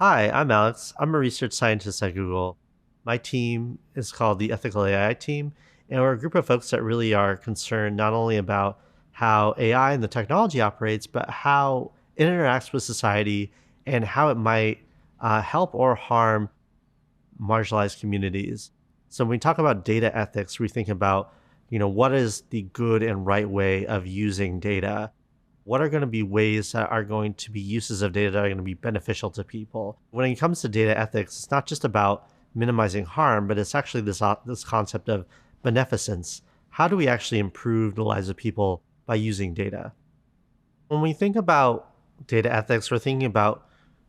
Hi, I'm Alex. I'm a research scientist at Google. My team is called the Ethical AI team, and we're a group of folks that really are concerned not only about how AI and the technology operates, but how it interacts with society and how it might help or harm marginalized communities. So when we talk about data ethics, we think about, what is the good and right way of using data? What are going to be ways that are going to be uses of data that are going to be beneficial to people? When it comes to data ethics, it's not just about minimizing harm, but it's actually this concept of beneficence. How do we actually improve the lives of people by using data? When we think about data ethics, we're thinking about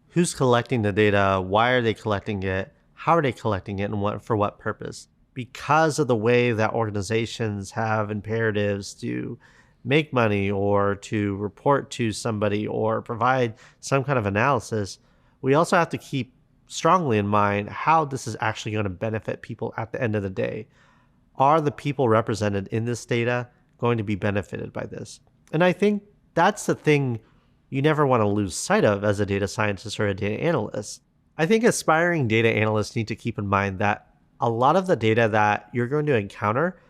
who's collecting the data, why are they collecting it, how are they collecting it, and for what purpose. Because of the way that organizations have imperatives to make money or to report to somebody or provide some kind of analysis, we also have to keep strongly in mind how this is actually going to benefit people at the end of the day. Are the people represented in this data going to be benefited by this? And I think that's the thing you never want to lose sight of as a data scientist or a data analyst. I think aspiring data analysts need to keep in mind that a lot of the data that you're going to encounter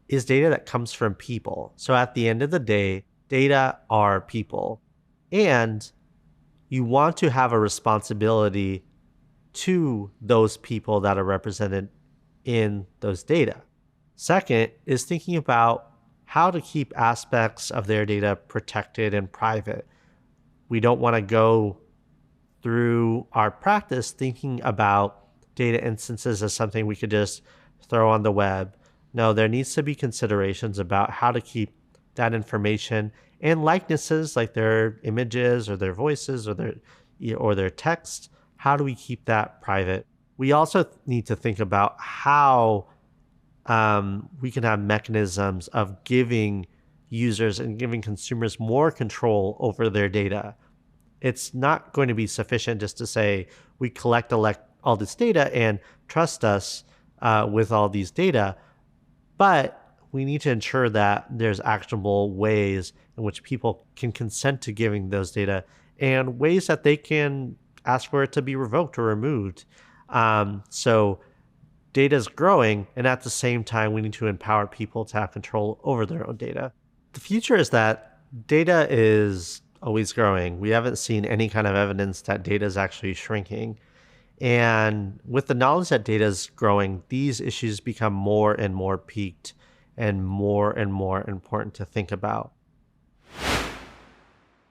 is data that comes from people. So at the end of the day, data are people. And you want to have a responsibility to those people that are represented in those data. Second is thinking about how to keep aspects of their data protected and private. We don't want to go through our practice thinking about data instances as something we could just throw on the web. No, there needs to be considerations about how to keep that information and likenesses like their images or their voices or their text. How do we keep that private? We also need to think about how we can have mechanisms of giving users and giving consumers more control over their data. It's not going to be sufficient just to say we collect all this data and trust us with all these data, but we need to ensure that there's actionable ways in which people can consent to giving those data and ways that they can ask for it to be revoked or removed. So data is growing, and at the same time, we need to empower people to have control over their own data. The future is that data is always growing. We haven't seen any kind of evidence that data is actually shrinking. And with the knowledge that data is growing, these issues become more and more peaked and more important to think about.